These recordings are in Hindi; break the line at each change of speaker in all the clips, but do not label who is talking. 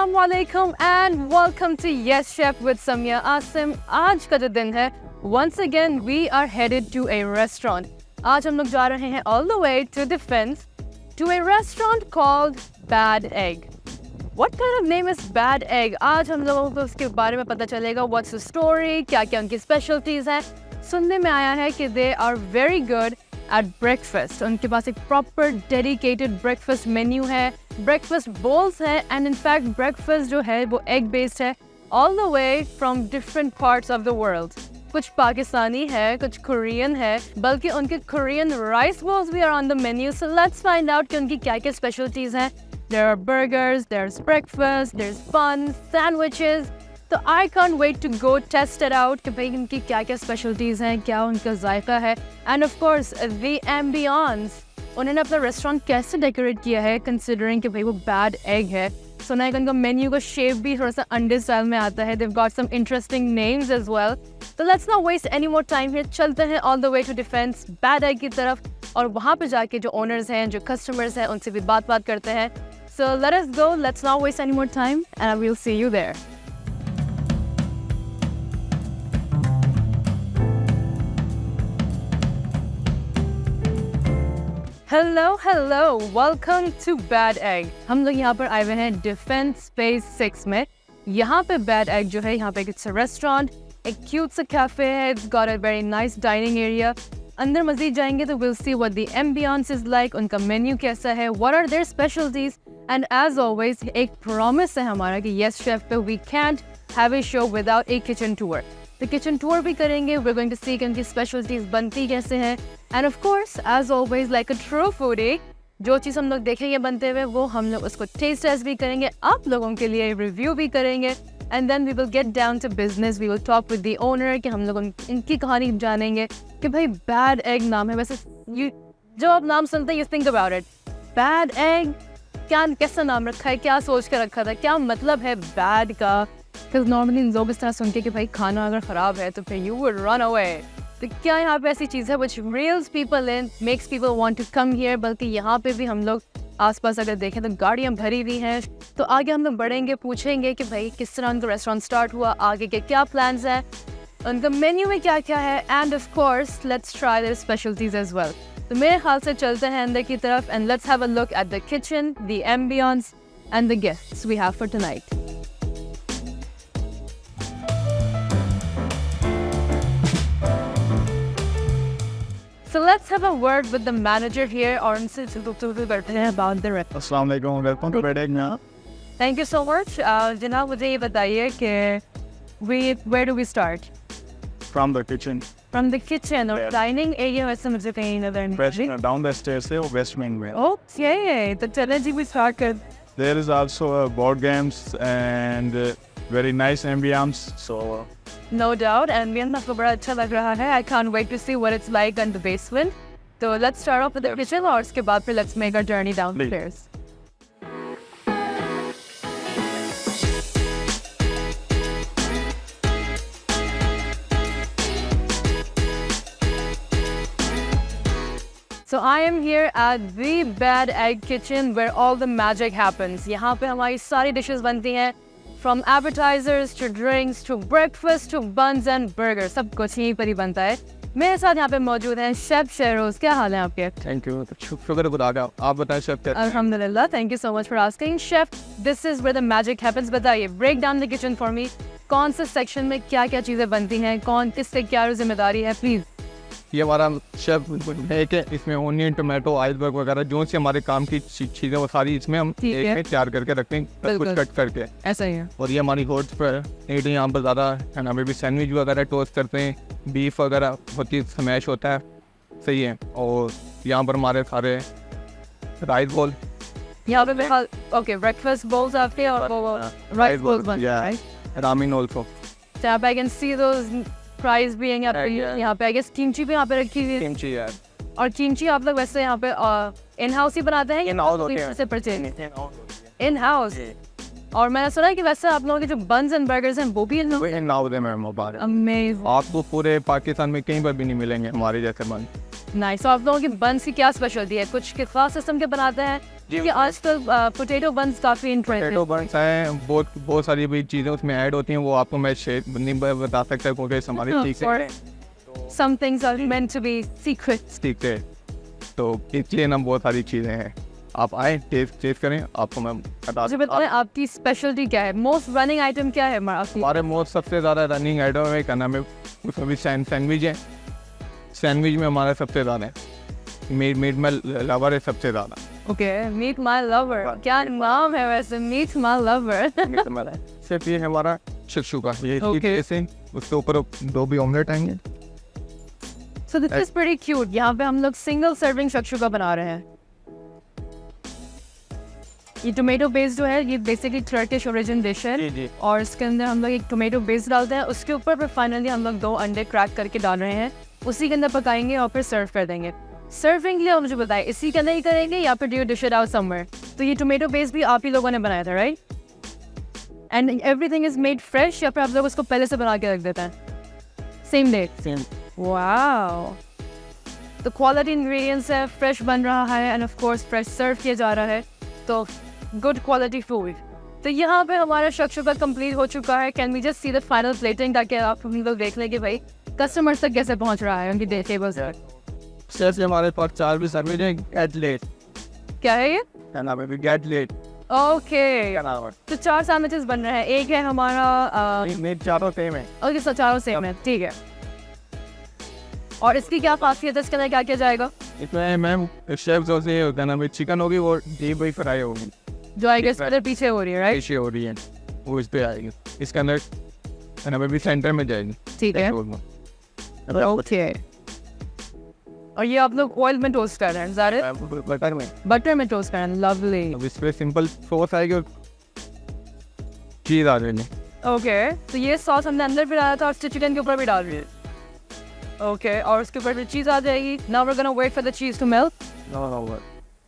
Assalamualaikum and welcome to Yes Chef with Samia Asim. आज का जो दिन है, once again we are headed to a restaurant. आज हम लोग जा रहे हैं all the way to Defense to a restaurant called Bad Egg. What kind of name is Bad Egg? आज हम लोगों को उसके बारे में पता चलेगा. What's the story? क्या-क्या उनकी specialties हैं? सुनने में आया है कि they are very good at breakfast. उनके पास एक proper dedicated breakfast menu है, breakfast bowls है, and in fact breakfast जो है वो egg based है, all the way from different parts of the world. कुछ पाकिस्तानी है, कुछ कोरियन है, बल्कि उनके कोरियन rice bowls भी are on the menu. So let's find out कि उनकी क्या-क्या specialties हैं. There are burgers, there's breakfast, there's buns, sandwiches. तो I can't wait to go test it out कि भाई इनकी क्या-क्या specialties हैं, क्या उनका जायका है, and of course the ambience. उन्होंने अपना रेस्टोरेंट कैसे डेकोरेट किया है, considering कि भाई वो Bad Egg है. सुना है कि उनका मेन्यू का शेप भी थोड़ा सा अंडे स्टाइल में आता है. They've got some interesting names as well. So let's not waste any more time here. चलते हैं all the way to Defense, Bad Egg की तरफ, और वहाँ पे जाके जो owners हैं, जो customers हैं, उनसे भी बात करते हैं. So let us go. Let's not waste any more time, and I will see you there. Hello, welcome to Bad Egg. हम लोग यहाँ पर आए हुए हैं Defense Phase 6 में. यहाँ पे Bad Egg जो है, यहाँ पे it's a restaurant, एक cute सा cafe है, it's got a very nice dining area. अंदर मज़ीद जाएंगे तो we'll see what the ambience is like, उनका menu कैसा है, what are their specialties, and as always एक promise है हमारा कि Yes Chef पे we can't have a show without a kitchen tour. तो kitchen tour भी करेंगे. We're going to see कि उनकी specialties बनती कैसे हैं, and of course as always like a true foodie, जो चीज़ हम लोग देखेंगे बनते हुए वो हम लोग उसको taste test भी करेंगे, आप लोगों के लिए review भी करेंगे, and then we will get down to business. We will talk with the owner कि हम लोग इनकी कहानी जानेंगे कि भाई Bad Egg नाम है. वैसे जो आप नाम सुनते हैं you think about it. Bad Egg, क्या कैसा नाम रखा है, क्या सोच कर रखा था, क्या मतलब है bad का? Because normally लोग इस तरह सुनते कि भाई खाना अगर ख़राब है तो फिर you would run away. तो क्या यहाँ पे ऐसी चीज़ है which reels people in, makes people want to come here. बल्कि यहाँ पे भी हम लोग आसपास अगर देखें तो गाड़ियाँ भरी हुई हैं. तो आगे हम लोग बढ़ेंगे, पूछेंगे कि भाई किस तरह उनका रेस्टोरेंट स्टार्ट हुआ, आगे के क्या प्लान्स हैं, उनका मेन्यू में क्या क्या है, and of course let's try their specialities as well. तो मेरे ख्याल से चलते हैं अंदर की तरफ and let's have a look at the kitchen, the ambience and the guests we have for tonight. So let's have a word with the manager here, और उनसे करते हैं about the restaurant.
अस्सलाम वालेकुम, welcome to Bad Egg now.
Thank you so much. जनाब मुझे ये बताइए कि where do we start?
From the kitchen.
From the kitchen or
Yes.
dining area वैसे मुझे कहीं नजर नहीं
West,
आ रही.
down the stairs से west wing में.
Okay, तो चलें जी we start कर.
There is also board games and very nice ambience. So
No doubt, and मेरे को बड़ा अच्छा लग रहा है. I can't wait to see what it's like on the basement. So let's start off with the kitchen, और उसके बाद फिर let's make our journey downstairs. So I am here at the Bad Egg kitchen where all the magic happens. यहाँ पे हमारी सारी dishes बनती हैं, from appetizers to drinks to breakfast to buns and burgers, सब कुछ यहीं पर ही बनता है. मेरे साथ यहाँ पे मौजूद हैं शेफ शेरोज. क्या हाल है आपके?
thank you. शुक्र खुदा का. आप बताएं chef.
Alhamdulillah, thank you so much for asking. Chef, this is where the magic happens. बताइए, break down the kitchen for me. कौन से सेक्शन में क्या क्या चीज़ें बनती हैं, कौन किससे क्या जिम्मेदारी है, प्लीज़.
ये हमारा शेफ है कि इसमें ओनियन, टोमेटो, आइसबर्ग वगैरह जो सी हमारे काम की चीज़ें वो सारी इसमें हम एक में तैयार करके रखते हैं, सब कुछ कट करके.
ऐसा ही है.
और ये हमारी होट्स पर नहीं तो यहाँ पर ज़्यादा खाना में भी सैंडविच वगैरह टोस्ट करते हैं, बीफ वगैरह होती स्मैश होता है. सही है. और यहाँ पर हमारे सारे राइस बोल,
यहाँ पे ओके ब्रेकफास्ट बोल्स आपके हैं और वो राइस बोल्स बनते हैं, right?
Ramen also.
So I can see those fries भी हैं यहाँ पे. I guess किमची भी यहाँ पे रखी हुई है.
किमची यार.
और किमची आप लोग वैसे यहाँ पे इन हाउस ही बनाते हैं या से परचेज? In house. और मैंने सुना है कि वैसे आप लोगों के जो बन्स एंड बर्गर्स हैं वो भी
इन हाउस है मैम.
अमेजिंग.
आपको पूरे पाकिस्तान में कहीं पर भी नहीं मिलेंगे हमारे जैसे बन.
नाइस। तो आप लोगों की बंस की क्या स्पेशलिटी है? कुछ के खास सिस्टम के बनाते हैं कि आजकल पोटैटो बंस काफ़ी इंटरेस्टिंग।
पोटैटो बन्स हैं, बहुत सारी भी चीज़ें उसमें ऐड होती हैं, वो आपको मैं शेयर नहीं बता सकता क्योंकि हमारी ठीक से
Some things are meant to be secrets.
ठीक है, तो इसलिए ना बहुत सारी चीज़ें हैं। आप आए, टेस्ट करें, आपको मैं बता
मुझे बताएं आपकी स्पेशलिटी क्या है? मोस्ट रनिंग आइटम क्या है आपकी?
हमारे मोस्ट सबसे ज़्यादा रनिंग आइटम है, क्या नाम है उसमें भी सैंडविच है। सैंडविच में हमारा सबसे ज़्यादा है, मीट में लवर है सबसे ज़्यादा।
ओके, मीट माय लवर, क्या नाम है वैसे, मीट माय लवर।
सिर्फ ये है हमारा शिक्षुका, ये
Okay.
ऐसे उसके ऊपर 2 भी ऑमलेट आएंगे।
So this is pretty cute. यहाँ पे हम लोग सिंगल सर्विंग शक्शुका बना रहे हैं। ये टोमेटो बेस्ड जो है ये बेसिकली टर्किश ओरिजिन डिश है
जी।
और इसके अंदर हम लोग एक टोमेटो बेस डालते हैं, उसके ऊपर फिर फाइनली हम लोग 2 अंडे क्रैक करके डाल रहे हैं, उसी के अंदर पकाएंगे और फिर सर्व कर देंगे। सर्विंग के लिए मुझे बताएं इसी के अंदर ही करेंगे या फिर do you dish it out somewhere? तो ये टोमेटो बेस भी आप ही लोगों ने बनाया था, right? And everything is made fresh या फिर आप लोग उसको पहले से बना के रख देते हैं? Same day? वाओ, तो क्वालिटी इंग्रेडिएंट्स है, फ्रेश बन रहा है एंड ऑफ कोर्स फ्रेश सर्व किया जा रहा है, तो गुड क्वालिटी फूड। तो यहाँ पे हमारा शक्शुका कंप्लीट हो चुका है। Can we just see the final plating ताकि आप हम लोग देख लें कि भाई कस्टमर्स तक कैसे पहुँच रहा है उनकी टेबल्स पर।
जैसे हमारे पास 4 भी सर्विस है, गेट लेट
क्या है ये?
क्या नाम है, गेट लेट
ओके,
क्या नाम है।
तो 4 सैंडविचेस बन रहे हैं, एक है हमारा
मेरे चारों सेम है।
ओके, so चारों सेम है, ठीक है। और इसकी क्या खासियत है, इसके अंदर क्या किया जाएगा?
इसमें मैम शेफ जो से होता है ना, चिकन होगी वो डीप फ्राई फ्राई होगी,
जो आई गेस इधर पीछे हो रही है, राइट?
पीछे हो रही है, वो इस पे आएगी, इसके अंदर है ना, भी सेंटर में जाएगी।
ठीक है, ओके। और ये आप लोग ऑयल में टोस्ट कर रहे हैं? ज़ाहिर
बटर में,
बटर में टोस्ट कर रहे हैं, लवली।
अब इस पे सिंपल सॉस आएगी और चीज़ आ जाएगी।
ओके, तो ये सॉस हमने अंदर भी डाला था और चिकन के ऊपर भी डाल रही है। ओके, और उसके ऊपर भी चीज़ आ जाएगी। Now we are gonna wait for the cheese to melt.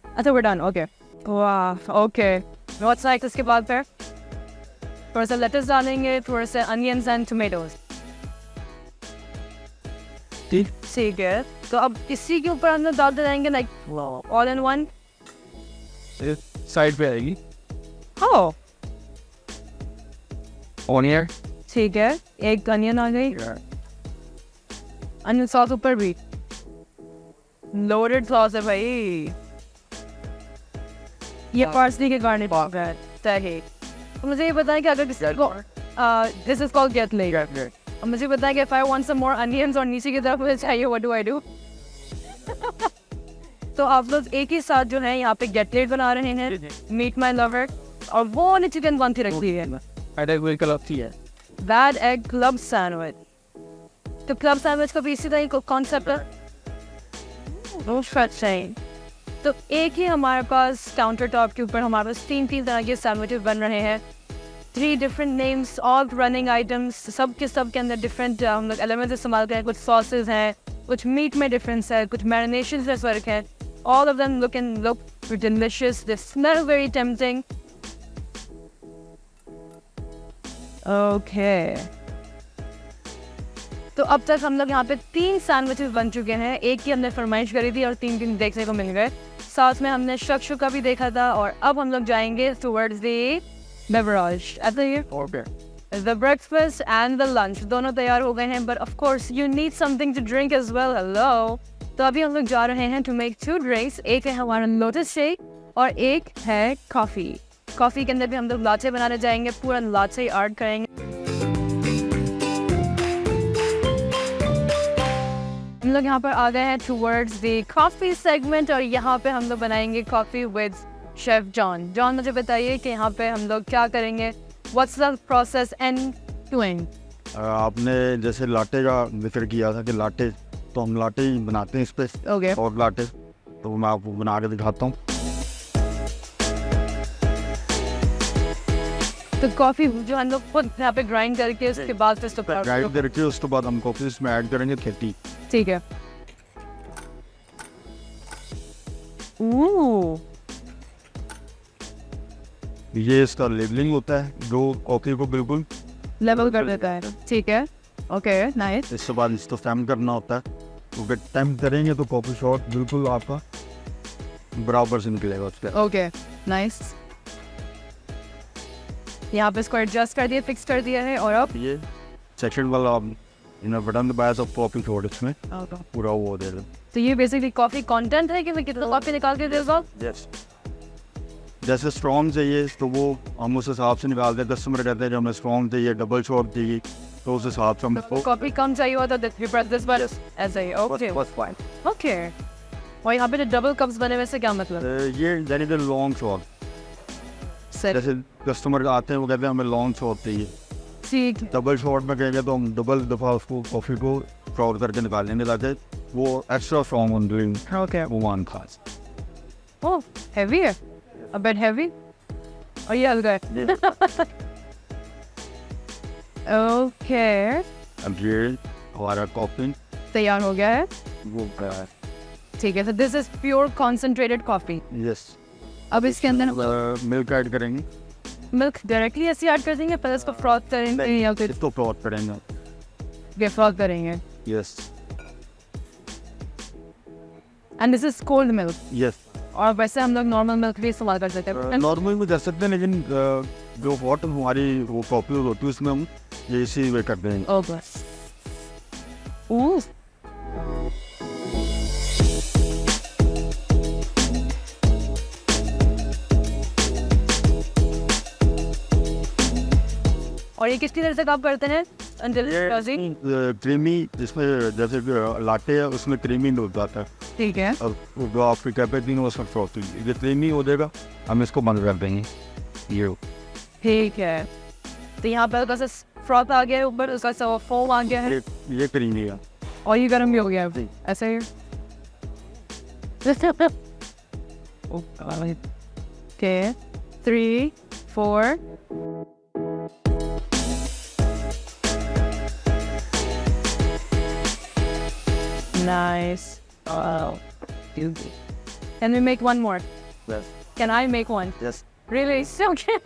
अच्छा, वी डन, ओके। वाह, ओके। What's next? इसके बाद फिर थोड़ा सा लेटस डालेंगे, थोड़ा सा अनियंस एंड टोमेटोज। ठीक है, तो अब इसी के ऊपर हम लोग डालते जाएंगे like all in one.
Side पे आएगी
ओह,
ऑनियन,
ठीक है, एक अनियन आ गई, अनियन सॉस ऊपर भी, लोडेड सॉस है भाई। ये पार्सली के गार्निश है, सही। तो मुझे ये बताएं कि अगर किसी को this is called get late, और मुझे बताएं कि if I want some more onions और नीचे की तरफ मुझे चाहिए, व्हाट डू आई डू? तो आप लोग एक ही साथ जो है यहाँ पे गेट लेट बना रहे हैं, मीट माय लवर, और वो वाली चिकन कौन सी रख दी है? Bad Egg club sandwich. तो क्लब सैंडविच का भी इसी तरह कॉन्सेप्ट है। तो एक ही हमारे पास काउंटर टॉप के ऊपर हमारे पास 3 तरह के सैंडविचेस बन रहे हैं, 3 different names, all running items, सब के अंदर डिफरेंट हम लोग एलिमेंट्स इस्तेमाल करें। कुछ सॉसेज हैं, कुछ मीट में डिफरेंस है, कुछ मैरिनेशन में फ़र्क है। All of them look delicious, they smell very tempting. Okay, तो अब तक हम लोग यहाँ पे 3 सैंडविचेस बन चुके हैं। एक की हमने फरमाइश करी थी और 3 देखने को मिल गए। साथ में हमने शक्शुका भी देखा था, और अब हम लोग जाएंगे towards the beverage. The breakfast and the lunch दोनों तैयार हो गए हैं, but of course you need something to drink as well. Hello, तो अभी हम लोग जा रहे हैं टू मेक 2 ड्रिंक्स। एक है हमारा लोटस शेक और एक है कॉफ़ी। कॉफ़ी के अंदर भी हम लोग लाचे बनाने जाएंगे, पूरा लाचे ऐड करेंगे। हम लोग यहाँ पर आ गए हैं टुवर्ड्स द कॉफ़ी सेगमेंट, और यहाँ पे हम लोग बनाएंगे coffee with chef John. John, मुझे बताइए कि यहाँ पे हम लोग क्या करेंगे, what's the process end to end?
आपने जैसे लाटे का जिक्र किया था कि लाटे, तो हम लाटे ही बनाते हैं इस पे।
ओके,
और लाटे तो मैं आपको बना के दिखाता हूँ।
तो कॉफ़ी जो हम लोग खुद यहाँ पे ग्राइंड करके उसके बाद फिर इसको
ग्राइंड करके उसके बाद हम कॉफी इसमें ऐड करेंगे 30।
ठीक है।
ये इसका लेबलिंग होता है जो कॉफी को बिल्कुल
लेवल कर देता है, ठीक है। Okay, nice.
इसके बाद इसको फैम करना होता है। अगर टेम्प करेंगे तो कॉफ़ी शॉट बिल्कुल आपका बराबर से निकलेगा उस पर।
Okay nice. यहाँ पे इसको एडजस्ट कर दिया, फिक्स कर दिया है। और अब
ये सेकंड वाला आप बटन दबाया तो कॉफ़ी शॉट इसमें पूरा वो हो जाएगा।
तो ये बेसिकली कॉफी कंटेंट है कि मैं कितना कॉफी निकाल के देगा?
यस, जैसे स्ट्रॉन्ग चाहिए तो वो हम उस हिसाब से निकालते हैं। कस्टमर कहते हैं जो हमें स्ट्रॉन्ग चाहिए, डबल शॉट चाहिए, तो उस हिसाब से हमको
कॉफी कम चाहिए होता है तो प्रेस दिस बटन ऐसा ही। Okay okay. और यहाँ पे जो डबल कप्स बने हुए से क्या मतलब?
ये यानी कि लॉन्ग शॉट।
सर
जैसे कस्टमर आते हैं वो कहते हैं हमें लॉन्ग शॉट चाहिए,
ठीक है।
डबल शॉट में कहेंगे तो हम डबल दफ़ा उसको कॉफ़ी को फ्राउड करके निकाल लेंगे ताकि वो extra strong on drink
okay.
वो वन खास।
ओह हैवी है, a bit heavy। और ये हल्का है। ओके
अब ये हमारा कॉफ़ी
तैयार हो गया है।
वो है।
ठीक है, तो this is pure concentrated coffee.
Yes,
अब इसके अंदर
मिल्क ऐड करेंगे।
मिल्क डायरेक्टली ऐसे ऐड कर देंगे, पहले इसको फ्रॉथ करेंगे या फिर
इसको फ्राउड करेंगे।
ये फ्रॉथ करेंगे?
Yes
and this is cold milk.
Yes,
और वैसे हम लोग नॉर्मल मिल्क भी इस्तेमाल कर सकते हैं।
नॉर्मल में कर सकते हैं, लेकिन जो हॉट हमारी वो कॉफ़ी होती है उसमें हम ये इसी वे करते हैं।
ओह बस। ओह और ये कितनी देर तक आप करते हैं? Until
क्रीमी, जिसमें जैसे लाटे है उसमें क्रीमी हो जाता है।
ठीक है।
अब जो आपकी कैपेचिनो उसमें फ्रॉथ ये क्रीमी हो जाएगा, हम इसको बंद कर देंगे। ये
ठीक है, तो यहाँ पर हल्का सा फ्रॉथ आ गया है, ऊपर उसका सा फोम आ गया है
ये क्रीमी है
और ये गर्म भी हो गया है ऐसे ही। Okay 3 4 Nice. Wow. Can we make one more?
Yes.
Can I make one?
Yes.
Really? Okay.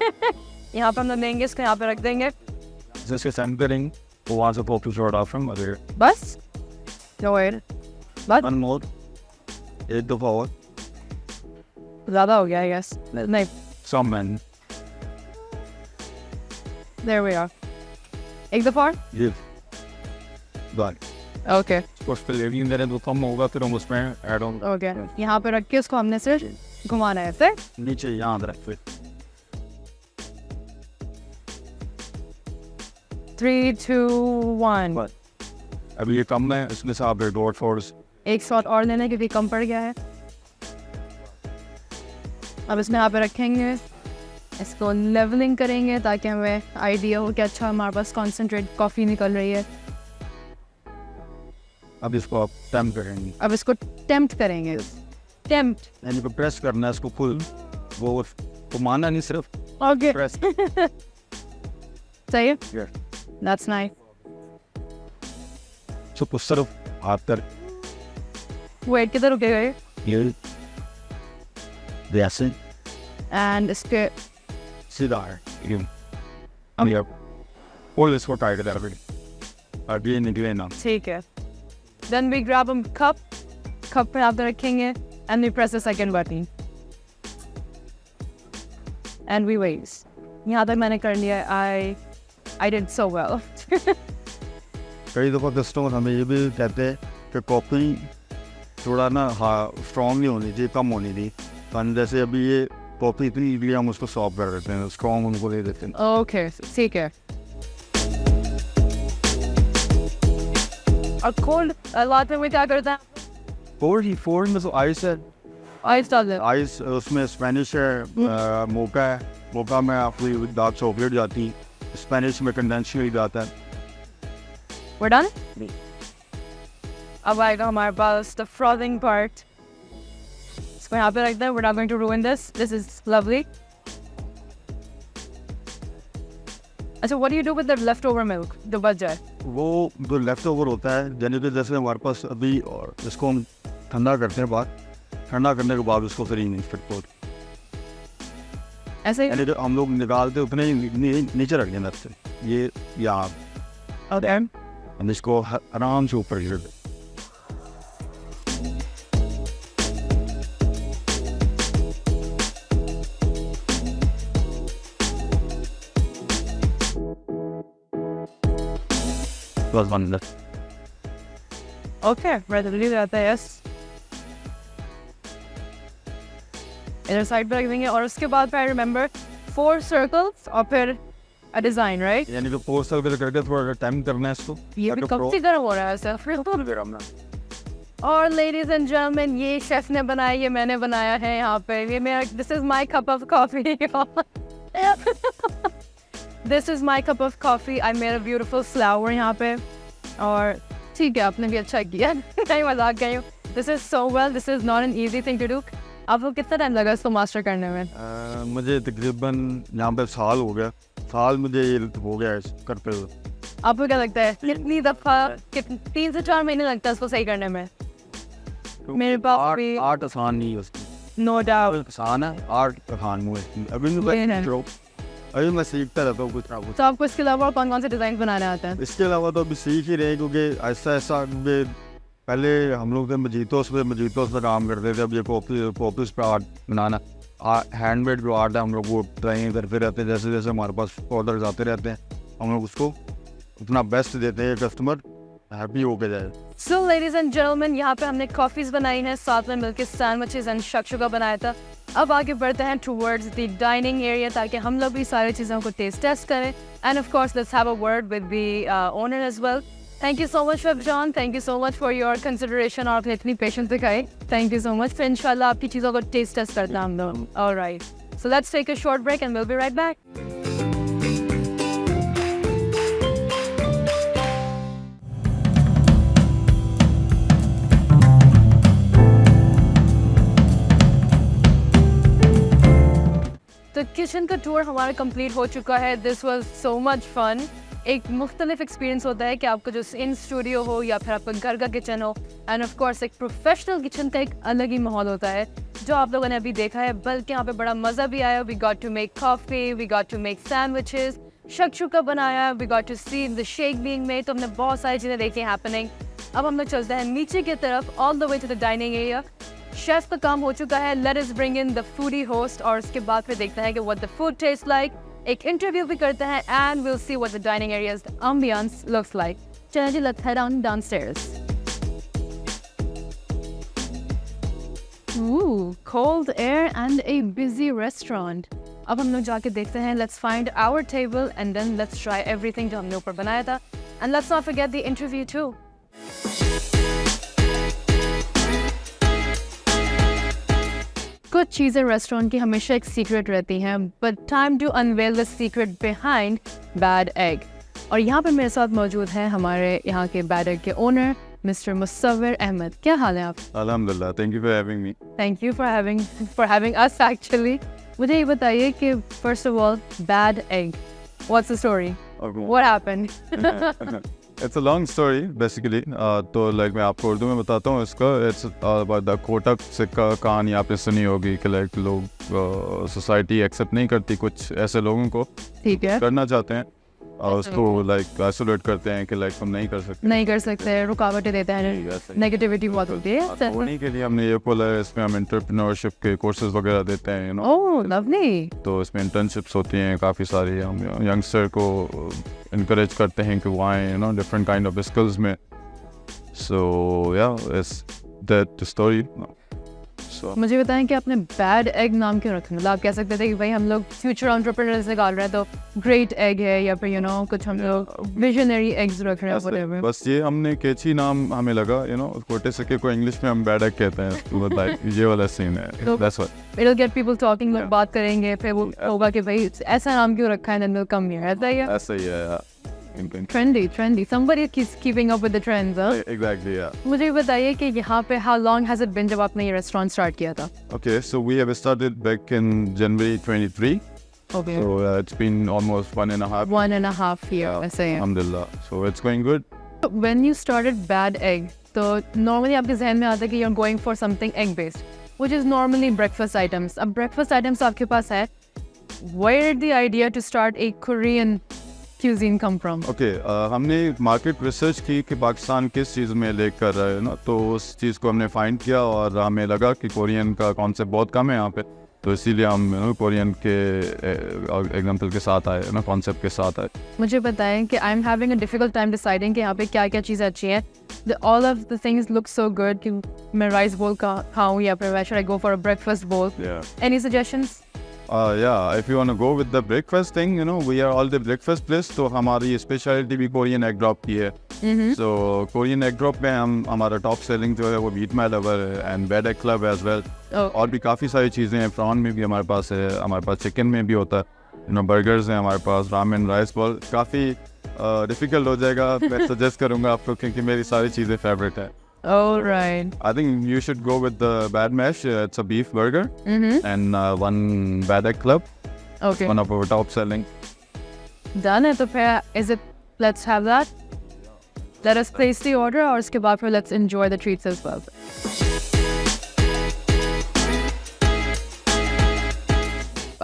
यहाँ पर हम लोग लेंगे, इसको यहाँ पे रख देंगे।
जिसके सेंड करेंगे वो वहाँ से coffee shot of from other.
बस? No wait. But
one more, एक दफ़ा और।
ज़्यादा हो गया I guess. नहीं।
Some men.
There we are. एक दफ़ा और?
Yes. Done.
Okay.
उस पर लेविंग देने तो कम होगा, फिर हम उसमें ऐड ऑन
Okay. यहाँ पे रख के उसको हमने सिर्फ घुमाना है ऐसे।
नीचे यहाँ रख फिर।
3 2 1।
अभी ये कम है, इसमें से आप डॉट फोर्स
एक शॉट और लेना है क्योंकि कम पड़ गया है। अब इसमें यहाँ पे रखेंगे, इसको लेवलिंग करेंगे ताकि हमें आइडिया हो कि अच्छा हमारे पास कॉन्सेंट्रेट कॉफ़ी निकल रही है।
अब इसको आप टेम्प करेंगे।
अब इसको टेम्प्ट करेंगे। टेम्प्ट
यानी कि प्रेस करना है इसको फुल, वो घुमाना नहीं, सिर्फ
ओके
प्रेस।
सही है?
Yes.
That's nice.
तो सिर्फ हाथ कर
वेट किधर रुकेगा
ये जैसे
एंड इसके
सीधा है ये। अब ये और इसको टाइट कर दें, अब ये निकले ना।
ठीक है। Then we grab a cup, cup पे आप रखेंगे and we press the second button and we wait. यहाँ तक मैंने कर लिया। I did so well.
कई दफ़ा कस्टमर हमें ये भी कहते हैं कि कॉफ़ी थोड़ा ना स्ट्रॉन्ग नहीं होनी चाहिए, कम होनी चाहिए। तो जैसे अभी ये कॉफ़ी इतनी इजली हम उसको सॉफ्ट कर देते हैं, स्ट्रॉन्ग उनको दे देते हैं।
ओके ठीक है। और कोल्ड लाते में क्या करता है?
फोर में तो आइस है,
आइस डाल दे।
आइस उसमें स्पेनिश है, मोका है। मोका में आपकी डार्क चॉकलेट जाती है, स्पेनिश में कंडेंस मिल्क जाता है।
We're done? अब आएगा हमारे पास the frothing part. इसको यहाँ पे रखते हैं। We're not going to ruin this. This is lovely. अच्छा, what do you do with the leftover milk? जो बच जाए?
वो जो लेफ्ट ओवर होता है, यानी कि जैसे हमारे पास अभी, और इसको हम ठंडा करते हैं, बाद ठंडा करने के बाद उसको फ्रीज नहीं फिर
ऐसे ही?
यानी कि हम लोग निकालते उतने ही नीचे रख देना से ये यहाँ,
Okay.
हम इसको आराम से ऊपर गिर बस 1 minute.
ओके रेडली रहता है यस इधर साइड पे रख देंगे और उसके बाद आई रिमेंबर 4 सर्कल्स और फिर अ डिजाइन राइट
यानी कि 4 सर्कल करके थोड़ा टाइम करना है इसको.
ये भी कब से गर्म हो रहा है सर और लेडीज एंड जेंटलमैन ये शेफ ने बनाया ये मैंने बनाया है यहाँ पे ये मेरा this is my cup of coffee this is my cup of coffee I made a beautiful flower यहाँ पे और ठीक है आपने भी अच्छा किया नहीं मजाक गई हूँ this is so well this is not an easy thing to do आपको कितना टाइम लगा इसको मास्टर करने में
मुझे तकरीबन यहाँ पे साल हो गया. साल मुझे ये हो गया है करते हुए.
आपको क्या लगता है कितनी दफा 3 से 4 महीने लगता है इसको सही करने में मेरे पास भी
आर्ट आसान नहीं है उसकी.
नो डाउट
आसान है आर्ट आसान मुझे अभी अभी मैं सीखता रहता हूँ कुछ ना कुछ.
तो आपको इसके अलावा कौन कौन से डिजाइन बनाने आते हैं
इसके अलावा तो अभी सीख ही रहे क्योंकि ऐसा ऐसा पहले हम लोग थे मजीतोस पे काम करते थे. अब ये कॉपीज पे आर्ट बनाना हैंडमेड जो आर्ट है हम लोग वो ट्राई करते रहते हैं. जैसे जैसे हमारे पास ऑर्डर्स आते रहते हैं हम लोग उसको अपना बेस्ट देते हैं कस्टमर हैप्पी होके जाए.
सो लेडीज एंड जेंटलमैन यहाँ पे हमने कॉफीज बनाई हैं साथ में मिलके सैंडविचेस एंड शक्शुका बनाया था. अब आगे बढ़ते हैं टुवर्ड्स द डाइनिंग एरिया ताकि हम लोग भी सारी चीज़ों को टेस्ट करें and of course let's have a word with the owner as well. Thank you so much chef John thank you so much for your consideration और आपने इतनी पेशेंस दिखाई. थैंक यू सो मच फिर इंशाल्लाह आपकी चीज़ों को टेस्ट करते हैं हम लोग. Alright so let's take a short break and will be right back. तो किचन का टूर हमारा कंप्लीट हो चुका है. This was so much fun. एक मुख्तलिफ एक्सपीरियंस होता है कि आपका जो इन स्टूडियो हो या फिर आपका घर का किचन हो एंड ऑफ कोर्स एक प्रोफेशनल किचन का एक अलग ही माहौल होता है जो आप लोगों ने अभी देखा है. बल्कि यहाँ पे बड़ा मज़ा भी आया. We got to make coffee we got to make sandwiches shakshuka बनाया we got to see the shake being made. तो हमने बहुत सारी चीज़ें देखी हैपनिंग. अब हम लोग चलते हैं नीचे की तरफ all the way to the dining area. Chef का काम हो चुका है. Let us bring in the foodie host और उसके बाद फिर देखते हैं कि what the food taste like. एक इंटरव्यू भी करते हैं and will see what the dining areas ambience looks like. चलिए जी let's head on downstairs. Cold air and a busy restaurant. अब हम लोग जाके देखते हैं. Let's find our table and then let's try everything जो हमने ऊपर बनाया था and let's not forget the interview too. कुछ चीज़ें रेस्टोरेंट की हमेशा एक सीक्रेट रहती हैं but time to unveil the secret behind Bad Egg. और यहाँ पे मेरे साथ मौजूद हैं हमारे यहाँ के बैड एग के ओनर मिस्टर मुसव्विर अहमद. क्या हाल है आप?
अल्हम्दुलिल्लाह. Thank you for having me.
Thank you for having us actually. मुझे ये बताइए कि first of all bad egg what's the story what happened?
It's a long story basically. तो लाइक मैं आपको उर्दू में बताता हूँ इसका. इट्स अबाउट द कोटक सिक्का कहानी आपने सुनी होगी कि लाइक लोग सोसाइटी एक्सेप्ट नहीं करती कुछ ऐसे लोगों को.
ठीक है.
करना चाहते हैं और उसको लाइक आइसोलेट करते हैं कि लाइक हम नहीं कर सकते
रुकावटें देते हैं नेगेटिविटी बहुत होती है.
उन्हीं के लिए हमने ये खोला है. इसमें हम एंटरप्रेन्योरशिप के कोर्सेज वगैरह देते हैं
ओह लवली.
तो इसमें इंटर्नशिप्स होती हैं काफ़ी सारी. हम यंगस्टर को इनकरेज करते हैं कि वो आएँ डिफरेंट काइंड ऑफ स्किल्स में. सो या इट्स दैट स्टोरी.
मुझे बताएं कि आपने बैड एग नाम क्यों रखा? मतलब आप कह सकते थे कि भाई हम लोग फ्यूचर एंटरप्रेन्योर्स निकाल रहे हैं तो ग्रेट एग है या फिर कुछ हम लोग विजनरी एग्स रख रहे हैं व्हाटएवर.
बस ये हमने केची नाम हमें लगा कोटे सिक्के को इंग्लिश में हम बैड एग कहते हैं. तो लाइक ये वाला सीन है. That's what
it will get people talking. लोग बात करेंगे फिर वो होगा कि भाई ऐसा नाम क्यों रखा है. Then will come here.
ऐसा ही है.
Trendy. Somebody keeps keeping up with the trends, huh?
Exactly, yeah.
मुझे बताइए कि यहाँ पे how long has it been जब आपने ये restaurant start किया था?
Okay, so we have started back in January 23.
Okay.
So it's been almost
1.5 year. ऐसे ही.
Alhamdulillah. So it's going good.
When you started Bad Egg, तो normally आपके जहन में आता है कि you're going for something egg based, which is normally breakfast items. अब breakfast items आपके पास है. Where did the idea to start a Korean cuisine come from?
Okay, हमने मार्केट रिसर्च की कि पाकिस्तान किस चीज़ में लेकर रहा है तो उस चीज़ को हमने फाइंड किया और हमें लगा कि कोरियन का कॉन्सेप्ट बहुत कम है यहाँ पे. तो इसीलिए हम कोरियन के एग्जाम्पल के साथ आए ना, कॉन्सेप्ट के साथ आए।
मुझे बताएं कि I am having a difficult time deciding कि यहाँ पे क्या क्या चीज़ें अच्छी हैं। All of the things look so good कि मैं राइस बोल खाऊँ या फिर should I go for a breakfast bowl. Any suggestions?
Yeah, if you want to go with the breakfast thing, we are all the breakfast place, तो हमारी स्पेशलिटी भी कोरियन एग ड्रॉप की है। So कोरियन एग ड्रॉप में हमारा टॉप सेलिंग जो है वो मीट माई लवर है and Bad Egg Club as well. और भी काफ़ी सारी चीज़ें हैं, प्रॉन में भी हमारे पास है, हमारे पास चिकन में भी होता है, बर्गर्स हैं हमारे पास, रामेन, राइस बॉल। काफ़ी डिफ़िकल्ट हो जाएगा, मैं सजेस्ट करूँगा आपको क्योंकि मेरी सारी चीज़ें फेवरेट है।
All right.
I think you should go with the Bad Mash. It's a beef burger and one Bad Egg Club.
Okay.
One of our top selling.
Done है तो फिर is it? Let's have that. Let us place the order और उसके बाद फिर let's enjoy the treats as well.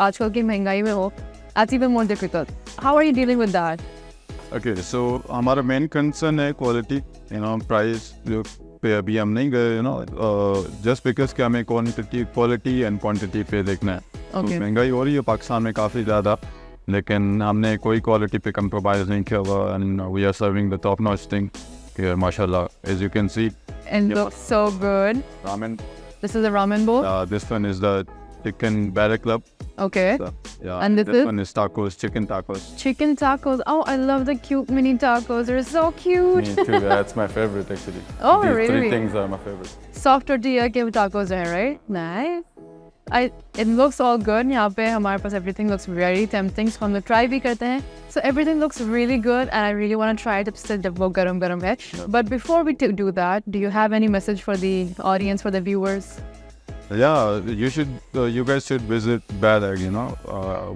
आजकल की महंगाई में हो, that's even more difficult. How are you dealing with that?
Okay, so हमारा main concern है quality, price पे अभी हम नहीं गए, just because कि हमें quality and quantity पे देखना है।
Okay.
तो महंगाई हो रही है पाकिस्तान में काफ़ी ज़्यादा, लेकिन हमने कोई क्वालिटी पे compromise नहीं किया हुआ and we are serving the top notch thing here, माशाल्लाह, as you can see.
And looks so good.
Ramen.
This is a ramen bowl.
This one is the chicken Barrack Club.
Okay.
So, yeah.
And this is?
one is tacos, chicken tacos.
Chicken tacos. Oh, I love the cute mini tacos. They're so cute.
Me too. That's my favorite actually.
Oh,
These
really?
three things are my favorite.
Soft tortilla के tacos हैं, right? Nice. It looks all good. यहाँ पे हमारे पास everything looks very tempting. So हम लोग try भी करते हैं. So everything looks really good, and I really want to try it जब वो गरम है. But before we do that, do you have any message for the audience, for the viewers?
Yeah, you guys should visit Bad Egg.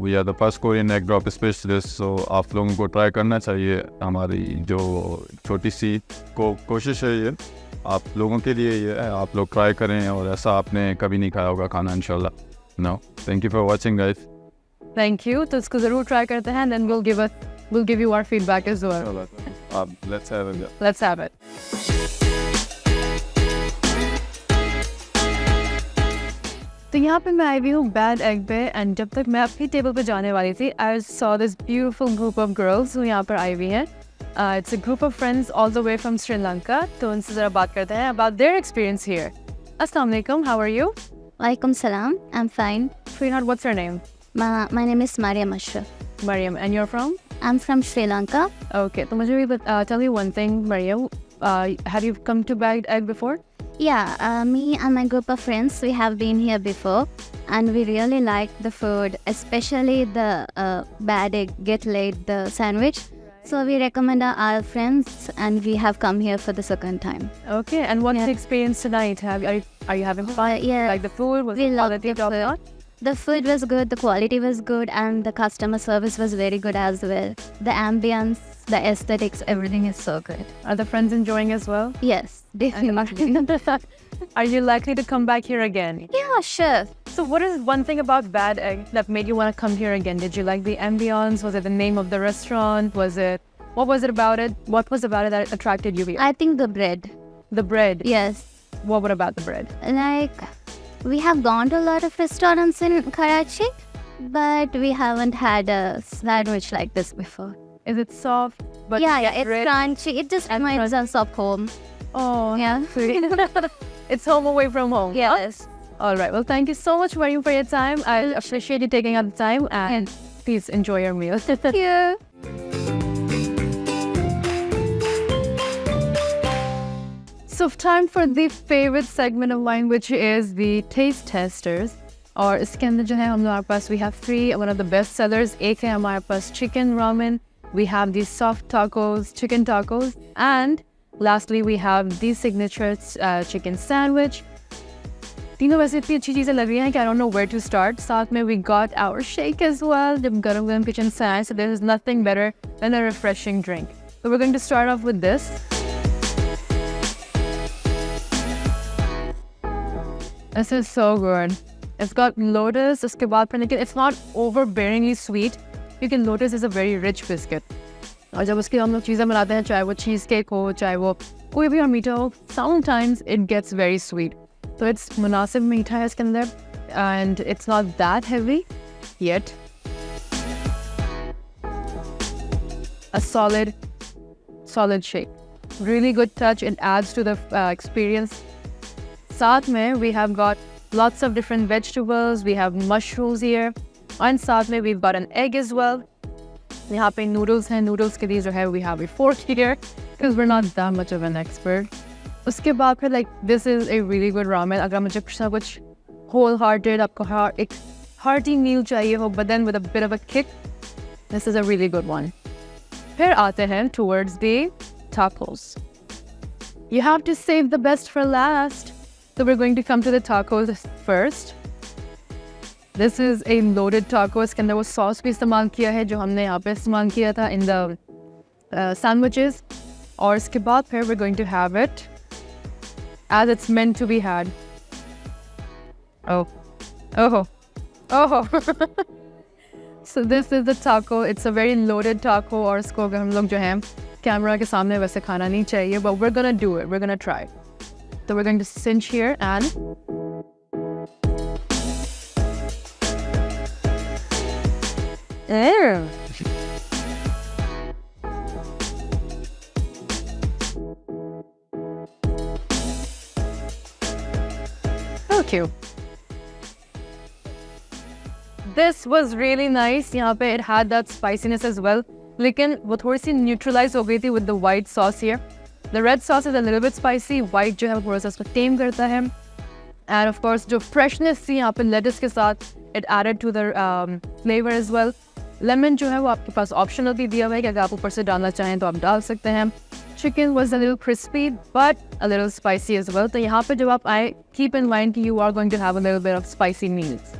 We are the first Korean egg drop specialist. So आप लोगों को try करना चाहिए। हमारी जो छोटी सी कोशिश है ये आप लोगों के लिए ये है, आप लोग try करें और ऐसा आपने कभी नहीं खाया होगा खाना इंशाल्लाह। Thank you for watching, guys.
Thank you. तो इसको ज़रूर try करते हैं, and then we'll give you our feedback as well.
Let's have it. Yeah.
Let's have it. तो यहाँ पे मैं आई हुई हूँ बैड एग पे, एंड जब तक मैं अपनी टेबल पे जाने वाली थी, I saw this beautiful group of girls जो यहाँ पर आई हुई हैं। It's a group of friends all the way from Sri Lanka. तो उनसे ज़रा बात करते हैं अबाउट देयर एक्सपीरियंस हियर। अस्सलाम वालेकुम, how are you?
Walaikum salam. I'm fine.
Sweetheart, what's your name?
My name is Mariam Ashraf.
Mariam, and you're from?
I'm from Sri Lanka.
Okay, तो मुझे भी tell you one thing, Mariam. Have you come to Bad Egg before?
Yeah, me and my group of friends, we have been here before, and we really like the food, especially the Bad Egg Get Laid, the sandwich. So we recommend our friends, and we have come here for the second time.
Okay, and what's
Yeah.
the experience tonight? Are you having fun?
Yeah,
Like the food? Was
we
the
love
quality
the
top
food.
notch?
The food was good, the quality was good, and the customer service was very good as well. The ambience, the aesthetics, everything is so good.
Are the friends enjoying as well?
Yes, definitely.
Are you likely to come back here again?
Yeah, sure.
So what is one thing about Bad Egg that made you want to come here again? Did you like the ambience? Was it the name of the restaurant? What was it about it? What was about it that attracted you here?
I think the bread.
The bread.
Yes.
What about the bread?
Like, we have gone to a lot of restaurants in Karachi, but we haven't had a sandwich like this before.
Is it soft? But
Yeah, it's
bread?
crunchy. It just
And
reminds us of home.
Oh,
Yeah.
sweet. It's home away from home.
Yes.
All right. Well, thank you so much, Mariam, for your time. I appreciate you taking out the time, and please enjoy your meal.
Thank you.
So time for the favorite segment of mine, which is the taste testers. और इसके अंदर जो है हमारे पास we have three one of the best sellers. एक है हमारे पास chicken ramen, we have these soft tacos, chicken tacos, and lastly we have the signature chicken sandwich. तीनों वैसे इतनी अच्छी चीज़ें लग रही हैं कि I don't know where to start. साथ में we got our shake as well. जब गरम किचन से आए, so there is nothing better than a refreshing drink. So we're going to start off with this. This is so good. It's got lotus, उसके बाद फिर लेकिन it's not overbearingly sweet क्योंकि lotus is a very rich biscuit. और जब उसकी हम लोग चीज़ें बनाते हैं, चाहे वो cheese cake हो, चाहे वो कोई भी और मीठा हो, sometimes it gets very sweet. तो it's मुनासिब मीठा है इसके अंदर. and it's not that heavy yet. A solid shape. Really good touch. It adds to the experience. साथ में we have got lots of different vegetables. We have mushrooms here. And साथ में we've got an egg as well. यहाँ पे noodles हैं. Noodles के लिए जो है we have a fork here because we're not that much of an expert. उसके बाद फिर like this is a really good ramen. अगर मुझे कुछ wholehearted आपको एक hearty meal चाहिए हो but then with a bit of a kick, this is a really good one. फिर आते हैं towards the tacos. You have to save the best for last. So we're going to come to the tacos first. This is a loaded taco. इसके अंदर वो sauce भी इस्तेमाल किया है जो हमने यहाँ पे इस्तेमाल किया था in the sandwiches. और इसके बाद फिर we're going to have it as it's meant to be had. Oh. So this is the taco. It's a very loaded taco. और इसको अगर हम लोग जो है कैमरा के सामने वैसे खाना नहीं चाहिए, but we're gonna do it. We're gonna try. So we're going to cinch here and Okay. This was really nice. यहाँ पे it had that spiciness as well. लेकिन वो थोड़ी सी neutralize हो गई थी with the white sauce here. The red sauce is a little bit spicy. White जो है वो थोड़ा सा इसको tame करता है. And of course जो freshness थी यहाँ पे lettuce के साथ it added to the flavor as well. Lemon जो है वो आपके पास optional भी दिया हुआ है कि अगर आप ऊपर से डालना चाहें तो आप डाल सकते हैं. Chicken was a little crispy but a little spicy as well. तो यहाँ पे जब आप आए, keep in mind कि you are going to have a little bit of spicy meals.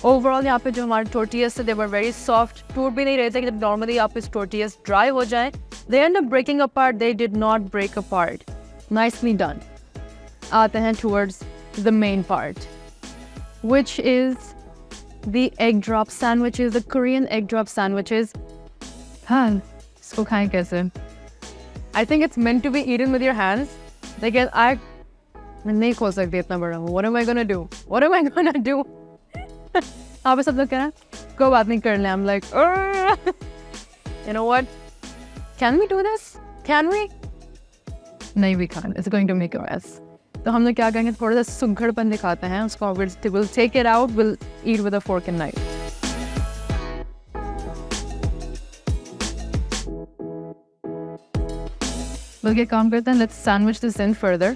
Overall यहाँ पे जो हमारे tortillas थे, they were very soft. टूट भी नहीं रहे थे कि जब normally आप इस tortillas dry हो जाएं, they end up breaking apart. They did not break apart. Nicely done. आते हैं towards the main part, which is the egg drop sandwiches, the Korean egg drop sandwiches. हाँ, इसको खाएं कैसे? I think it's meant to be eaten with your hands. लेकिन मैं नहीं खोल सकती इतना बड़ा. What am I gonna do? What am I gonna do? आप सब लोग कह रहे हैं कोई बात नहीं कर लें. I'm like, you know what? Can we do this? Can we? नहीं, we can't. It's going to make a mess. तो हम लोग क्या करेंगे, थोड़ा सा सुघड़पन दिखाते हैं उसको. We'll take it out. We'll eat with a fork and knife. बल्कि काम करते हैं, let's sandwich this in further.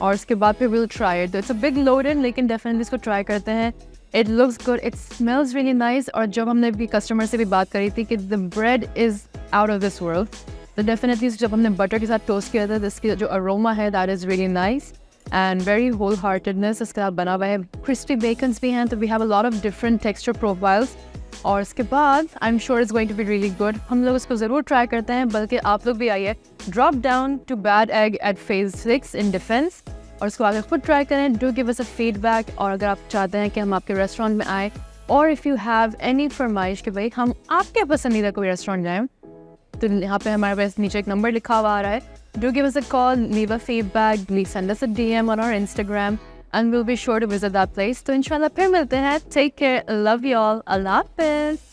और इसके बाद फिर we'll try it. It's a big load in, लेकिन definitely इसको try करते हैं. It looks good. It smells really nice. और जब हमने भी कस्टमर से भी बात करी थी कि the bread is out of this world. तो definitely जब हमने बटर के साथ टोस्ट किया था, इसकी जो aroma है that is really nice and very wholeheartedness इसके साथ बना हुआ है. Crispy bacons भी हैं, तो we have a lot of different texture profiles. और इसके बाद I'm sure it's going to be really good. हम लोग इसको ज़रूर ट्राई करते हैं, बल्कि आप लोग भी आइए. Drop down to Bad Egg at Phase 6 in Defense और इसको आगे खुद ट्राई करें. Do give us a feedback. और अगर आप चाहते हैं कि हम आपके रेस्टोरेंट में आए, और if you have any फरमाइश कि भाई हम आपके पसंदीदा कोई रेस्टोरेंट जाएं, तो यहाँ पे हमारे पास नीचे एक नंबर लिखा हुआ आ रहा है. Do give us a call, leave a feedback, please send us a DM on our Instagram and we'll be sure to visit that place. तो इंशाल्लाह फिर मिलते हैं. Take care, love you all, Allah Hafiz.